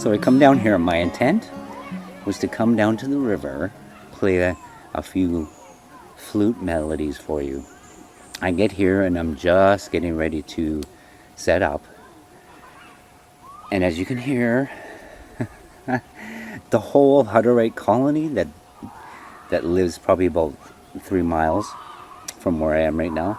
So I come down here. My intent was to come down to the river, play a few flute melodies for you. I get here and I'm just getting ready to set up. And as you can hear, the whole Hutterite colony that lives probably about 3 miles from where I am right now,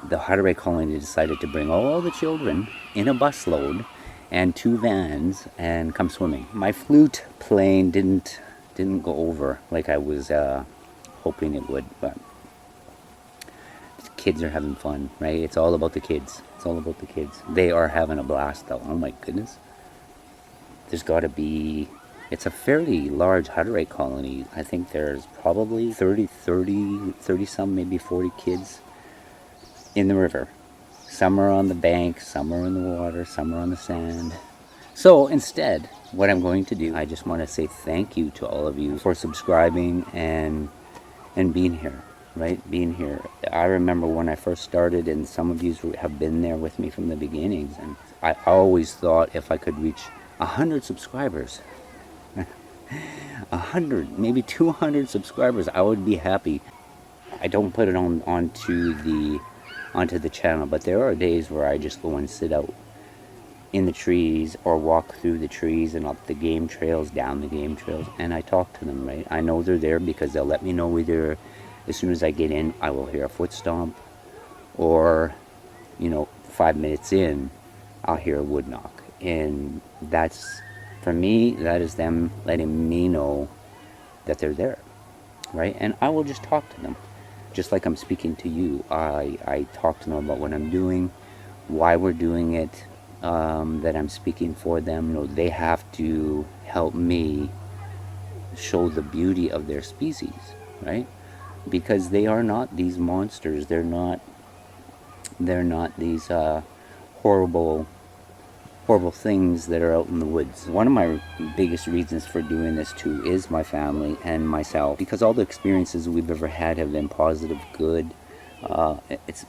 the Hutterite colony decided to bring all the children in a busload and 2 vans and come swimming. My flute playing didn't go over like I was hoping it would, but the kids are having fun, right? It's all about the kids. It's all about the kids. They are having a blast though. Oh my goodness. There's got to be, it's a fairly large Hutterite colony. I think there's probably 30 some, maybe 40 kids in the river. Some are on the bank, some are in the water, some are on the sand. So instead, what I'm going to do, I just want to say thank you to all of you for subscribing and being here, right? Being here. I remember when I first started, and some of you have been there with me from the beginnings, and I always thought if I could reach 100 subscribers, 100, maybe 200 subscribers, I would be happy. I don't put it onto the channel, but there are days where I just go and sit out in the trees or walk through the trees and up the game trails, down the game trails, and I talk to them, right? I know they're there because they'll let me know either as soon as I get in, I will hear a foot stomp, or, 5 minutes in, I'll hear a wood knock. And that's, for me, that is them letting me know that they're there, right? And I will just talk to them. Just like I'm speaking to you, I talk to them about what I'm doing, why we're doing it, that I'm speaking for them. They have to help me show the beauty of their species, right? Because they are not these monsters. They're not these horrible things that are out in the woods. One of my biggest reasons for doing this too is my family and myself, because all the experiences we've ever had have been positive, good. There's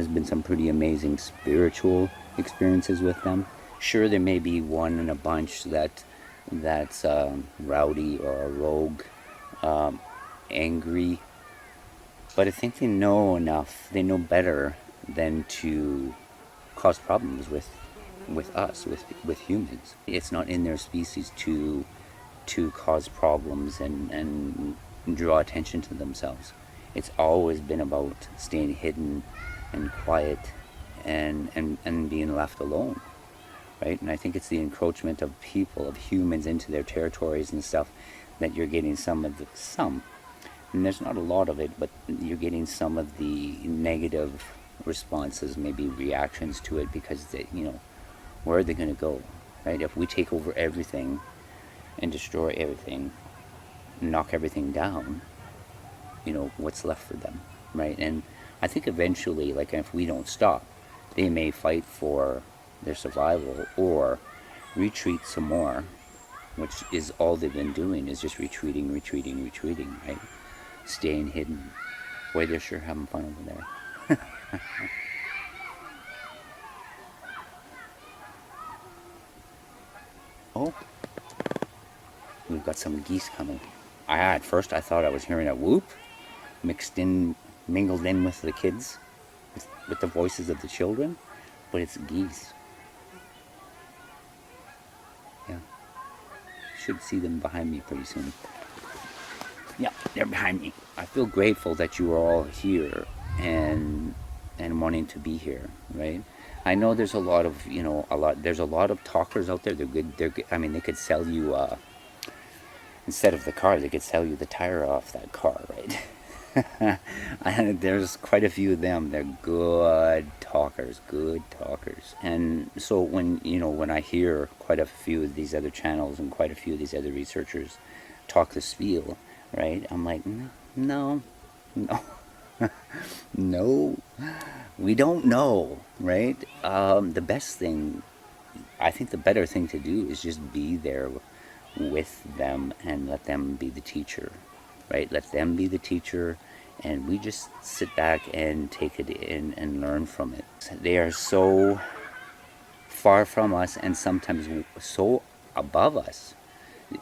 been some pretty amazing spiritual experiences with them. Sure, there may be one in a bunch that's rowdy or a rogue, angry, but I think they know enough, they know better than to cause problems with us, with humans. It's not in their species to cause problems and draw attention to themselves. It's always been about staying hidden and quiet and being left alone, right? And I think it's the encroachment of people, of humans, into their territories and stuff, that you're getting some, and there's not a lot of it, but you're getting some of the negative responses, maybe reactions to it, because they, where are they going to go, right? If we take over everything and destroy everything, knock everything down, what's left for them, right? And I think eventually, like, if we don't stop, they may fight for their survival or retreat some more, which is all they've been doing, is just retreating, right? Staying hidden. Boy, they're sure having fun over there. Oh, we've got some geese coming. At first I thought I was hearing a whoop mingled in with the kids, with the voices of the children, but it's geese. Yeah, should see them behind me pretty soon. Yeah, they're behind me. I feel grateful that you are all here and wanting to be here, right? I know there's a lot of, there's a lot of talkers out there. They're good. I mean, they could sell you, instead of the car, they could sell you the tire off that car, right? There's quite a few of them. They're good talkers. And so when I hear quite a few of these other channels and quite a few of these other researchers talk the spiel, right, I'm like, no, no, we don't know, right? The best thing, I think the better thing to do is just be there with them and let them be the teacher, right? Let them be the teacher, and we just sit back and take it in and learn from it. They are so far from us and sometimes so above us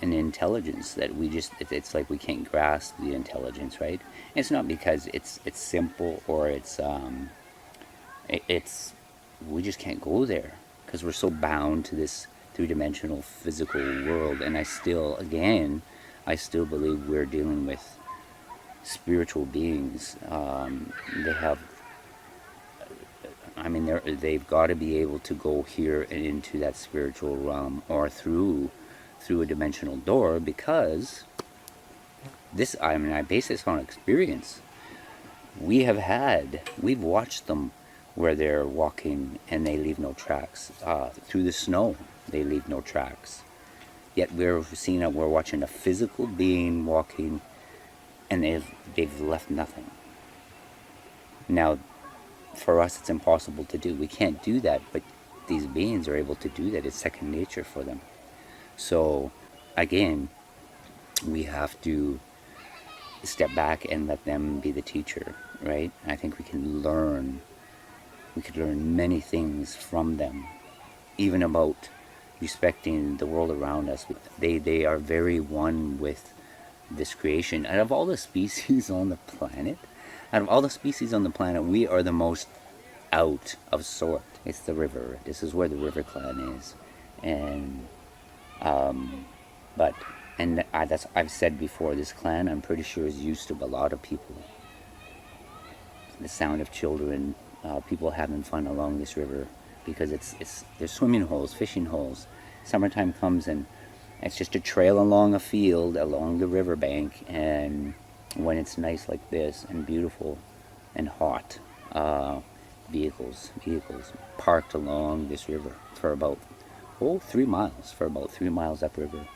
in intelligence that it's like we can't grasp the intelligence, right? And it's not because it's simple or it's we just can't go there because we're so bound to this three-dimensional physical world. And I still believe we're dealing with spiritual beings. They have, I mean, they've got to be able to go here and into that spiritual realm or through a dimensional door, because this, I mean, I base this on experience. We've watched them where they're walking and they leave no tracks. Through the snow, they leave no tracks. Yet we're watching a physical being walking and they've left nothing. Now, for us, it's impossible to do. We can't do that, but these beings are able to do that. It's second nature for them. So, again, we have to step back and let them be the teacher, right? I think we could learn many things from them, even about respecting the world around us. They are very one with this creation. Out of all the species on the planet, we are the most out of sort. It's the river. This is where the river clan is. And I've said before, this clan, I'm pretty sure, is used to a lot of people. The sound of children, people having fun along this river, because there's swimming holes, fishing holes. Summertime comes and it's just a trail along a field, along the riverbank, and when it's nice like this and beautiful and hot, vehicles parked along this river for about 3 miles upriver.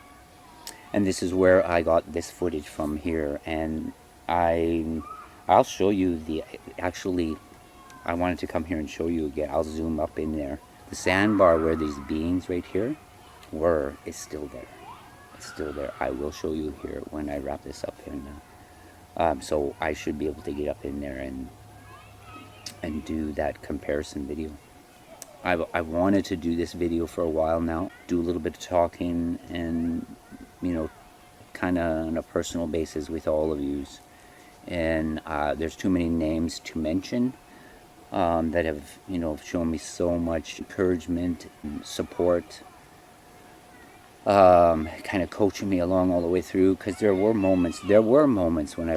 And this is where I got this footage from here, and I'll show you I wanted to come here and show you again. I'll zoom up in there. The sandbar where these beings right here is still there. It's still there. I will show you here when I wrap this up here now. So I should be able to get up in there and do that comparison video. I've wanted to do this video for a while now. Do a little bit of talking and, kind of on a personal basis with all of yous. And there's too many names to mention that have, shown me so much encouragement and support, kind of coaching me along all the way through. Because there were moments when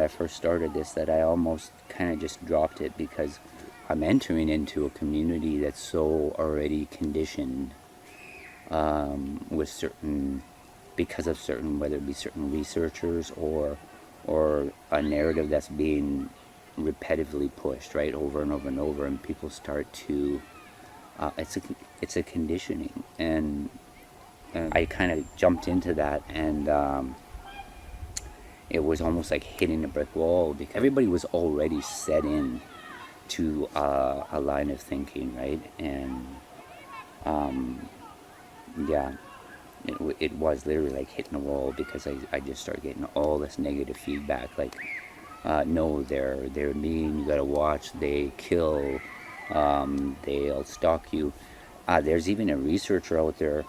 I first started this that I almost kind of just dropped it, because I'm entering into a community that's so already conditioned because of certain, whether it be certain researchers or a narrative that's being repetitively pushed, right, over and over and over, and people start to it's a conditioning, and I kind of jumped into that, and it was almost like hitting a brick wall, because everybody was already set in to a line of thinking, right? And yeah, it was literally like hitting a wall, because I just started getting all this negative feedback, like no, they're mean, you gotta watch, they kill, they'll stalk you. There's even a researcher out there,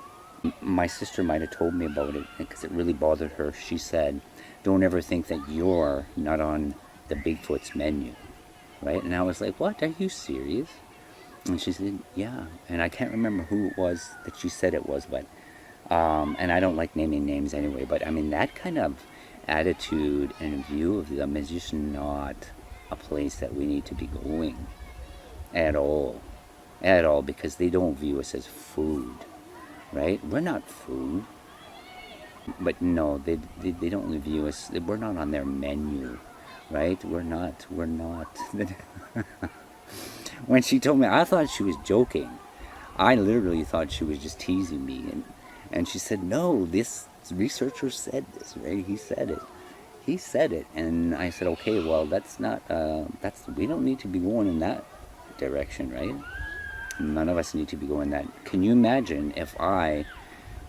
my sister might have told me about it because it really bothered her. She said, don't ever think that you're not on the Bigfoot's menu, right? And I was like, what, are you serious? And she said, yeah. And I can't remember who it was that she said it was, but and I don't like naming names anyway, but I mean, that kind of attitude and view of them is just not a place that we need to be going at all, because they don't view us as food, right? We're not food. But no, they don't view us, we're not on their menu, right? We're not. When she told me, I thought she was joking. I literally thought she was just teasing me, and she said, no, this researcher said this, right? He said it. And I said, okay, well, that's not, we don't need to be going in that direction, right? None of us need to be going that. Can you imagine if I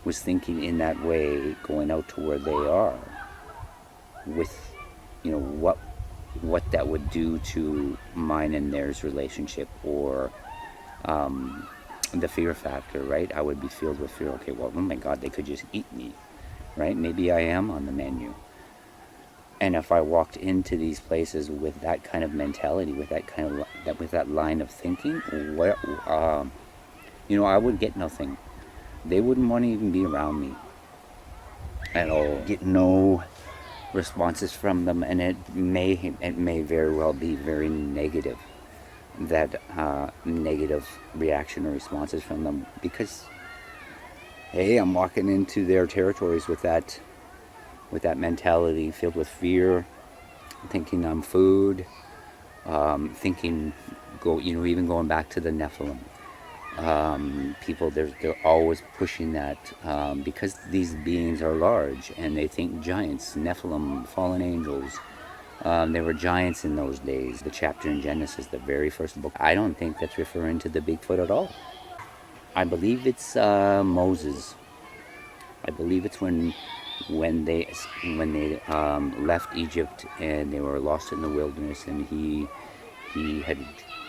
was thinking in that way, going out to where they are, with, what that would do to mine and theirs relationship, or the fear factor, right? I would be filled with fear. Okay, well, oh my God, they could just eat me, right? Maybe I am on the menu. And if I walked into these places with that kind of mentality, with that kind of with that line of thinking, where, I would get nothing. They wouldn't want to even be around me at all. Get no responses from them, and it may very well be very negative. That negative reaction or responses from them, because hey, I'm walking into their territories with that mentality, filled with fear, thinking I'm food, thinking even going back to the Nephilim. People, they're always pushing that, because these beings are large and they think giants, Nephilim, fallen angels. There were giants in those days. The chapter in Genesis, the very first book, I don't think that's referring to the Bigfoot at all. I believe it's Moses. I believe it's when they left Egypt and they were lost in the wilderness, and he had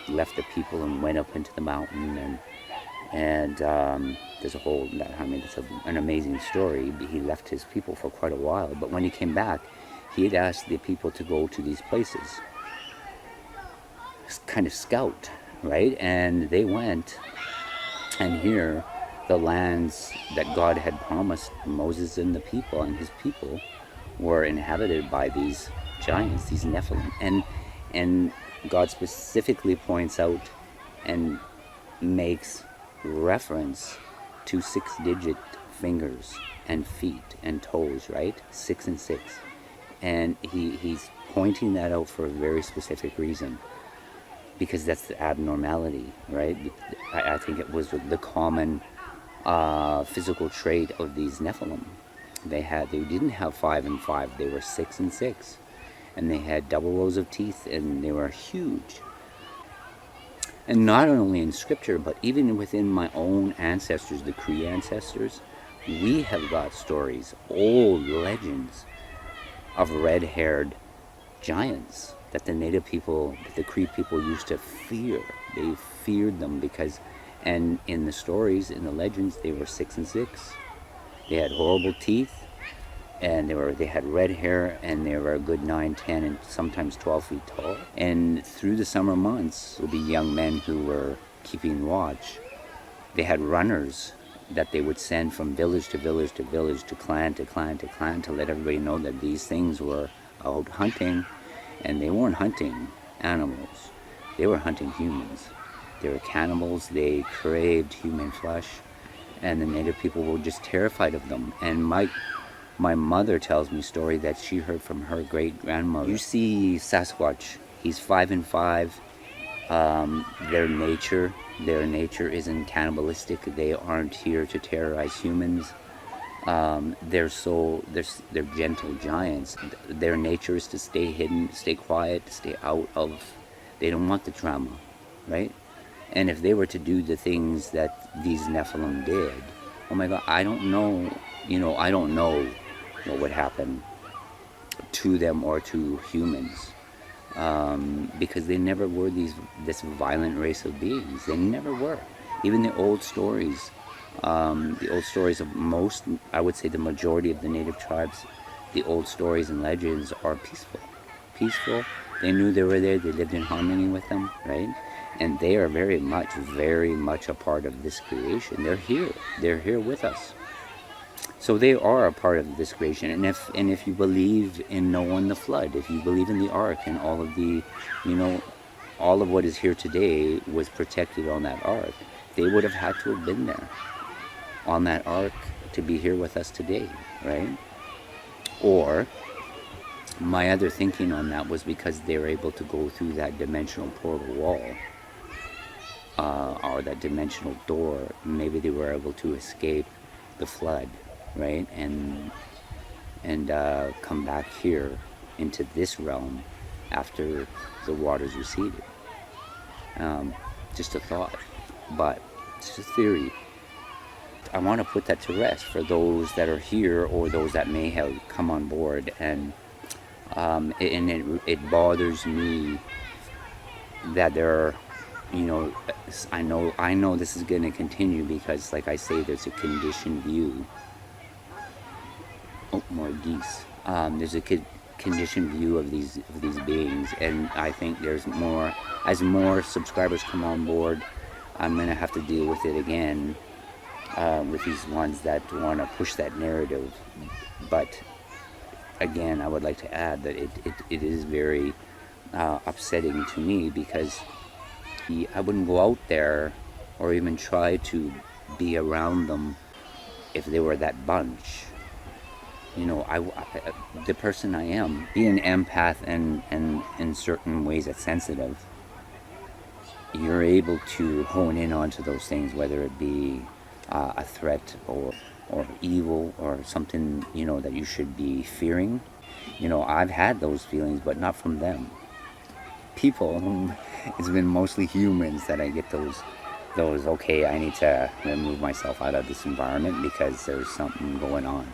left the people and went up into the mountain, and there's a whole, it's an amazing story. He left his people for quite a while, but when he came back, he had asked the people to go to these places, kind of scout, right? And they went, and here, the lands that God had promised Moses and the people and his people were inhabited by these giants, these Nephilim. And God specifically points out and makes reference to 6-digit fingers and feet and toes, right? 6 and 6. And he's pointing that out for a very specific reason, because that's the abnormality, right? I think it was the common physical trait of these Nephilim. They didn't have 5 and 5, they were 6 and 6. And they had double rows of teeth, and they were huge. And not only in scripture, but even within my own ancestors, the Cree ancestors, we have got stories, old legends of red-haired giants that the native people, the Cree people, used to fear. They feared them because, and in the stories, in the legends, they were 6 and 6. They had horrible teeth, and they had red hair, and they were a good 9, 10, and sometimes 12 feet tall. And through the summer months, would be young men who were keeping watch. They had runners that they would send from village to village to village, to clan to clan to clan, to let everybody know that these things were out hunting. And they weren't hunting animals, they were hunting humans. They were cannibals, they craved human flesh, and the native people were just terrified of them. And my mother tells me a story that she heard from her great-grandmother. You see Sasquatch, he's 5 and 5. Their nature isn't cannibalistic. They aren't here to terrorize humans. They're gentle giants. Their nature is to stay hidden, stay quiet, stay out of. They don't want the drama, right? And if they were to do the things that these Nephilim did, oh my God, I don't know what would happen to them or to humans. Because they never were this violent race of beings. They never were. Even the old stories of most, I would say the majority of the native tribes, the old stories and legends are peaceful. They knew they were there. They lived in harmony with them, right? And they are very much a part of this creation. They're here with us. So they are a part of this creation. And if you believe in Noah and the flood, if you believe in the ark and all of what is here today was protected on that ark, they would have had to have been there on that ark to be here with us today, right? Or my other thinking on that was because they were able to go through that dimensional portal wall, or that dimensional door. Maybe they were able to escape the flood, right? And come back here into this realm after the waters receded. Just a thought, but it's a theory. I want to put that to rest for those that are here or those that may have come on board, and it bothers me that there are, I know this is going to continue because, like I say, there's a conditioned view. Oh, more geese. There's a conditioned view of these beings, and I think there's more. As more subscribers come on board, I'm gonna have to deal with it again, with these ones that want to push that narrative. But again, I would like to add that it is very upsetting to me, because I wouldn't go out there or even try to be around them if they were that bunch. The person I am, being an empath and in certain ways that's sensitive, you're able to hone in onto those things, whether it be a threat or evil or something, that you should be fearing. I've had those feelings, but not from them. People, it's been mostly humans that I get those, okay, I need to remove myself out of this environment because there's something going on,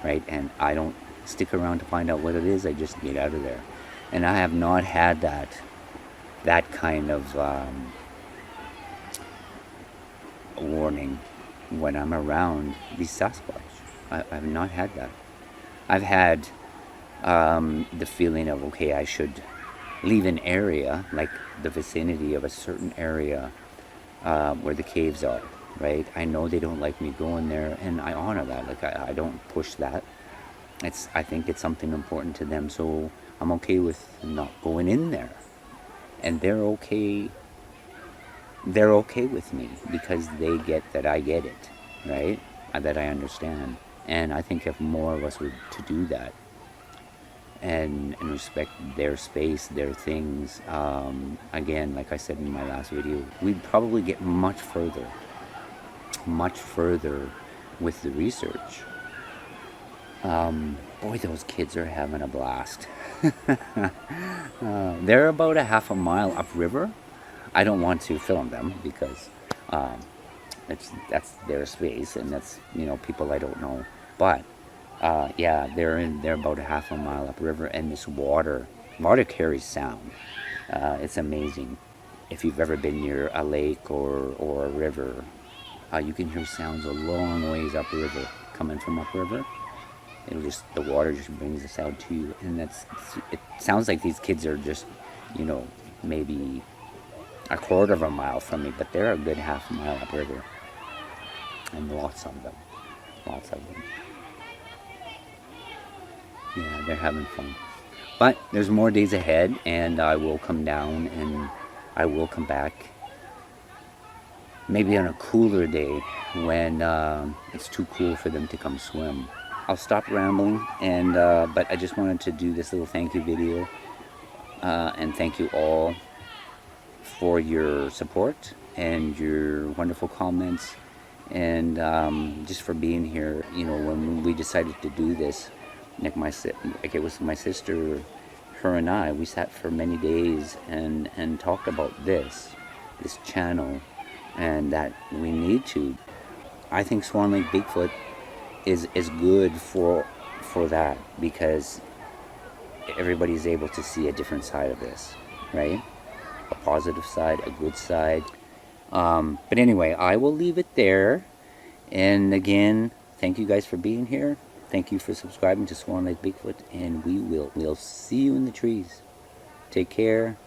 right? And I don't stick around to find out what it is, I just get out of there. And I have not had that kind of warning when I'm around these Sasquatch. I've not had that. I've had the feeling of, okay, I should leave an area, like the vicinity of a certain area where the caves are, right? I know they don't like me going there, and I honor that. Like, I don't push that. I think it's something important to them, so I'm okay with not going in there. And they're okay with me because they get that I get it, right? That I understand. And I think if more of us were to do that and respect their space, their things, again, like I said in my last video, we'd probably get much further with the research. Boy, those kids are having a blast. They're about a half a mile upriver. I don't want to film them because that's their space, and that's people I don't know. But yeah, they're about a half a mile upriver, and this water carries sound. It's amazing. If you've ever been near a lake or a river, you can hear sounds a long ways upriver coming from upriver. The water just brings the sound to you, and it sounds like these kids are just maybe a quarter of a mile from me, but they're a good half a mile upriver, and lots of them. Yeah, they're having fun. But there's more days ahead, and I will come down and I will come back maybe on a cooler day when it's too cool for them to come swim. I'll stop rambling, and but I just wanted to do this little thank you video, and thank you all for your support and your wonderful comments, and just for being here. When we decided to do this, like it was my sister, her and I, we sat for many days and talked about this channel, and that we need to. I think Swan Lake Bigfoot is good for that, because everybody's able to see a different side of this, right? A positive side, a good side. But anyway, I will leave it there. And again, thank you guys for being here. Thank you for subscribing to Swan Lake Bigfoot, and we'll see you in the trees. Take care.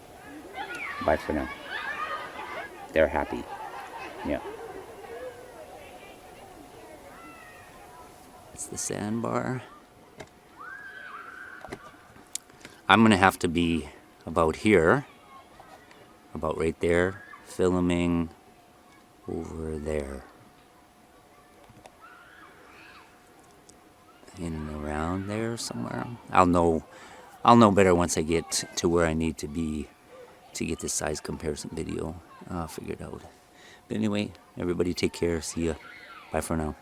Bye for now. They're happy. Yeah. It's the sandbar. I'm gonna have to be about here, about right there, filming over there, in and around there somewhere. I'll know better once I get to where I need to be to get this size comparison video figured out. But anyway, everybody take care. See ya. Bye for now.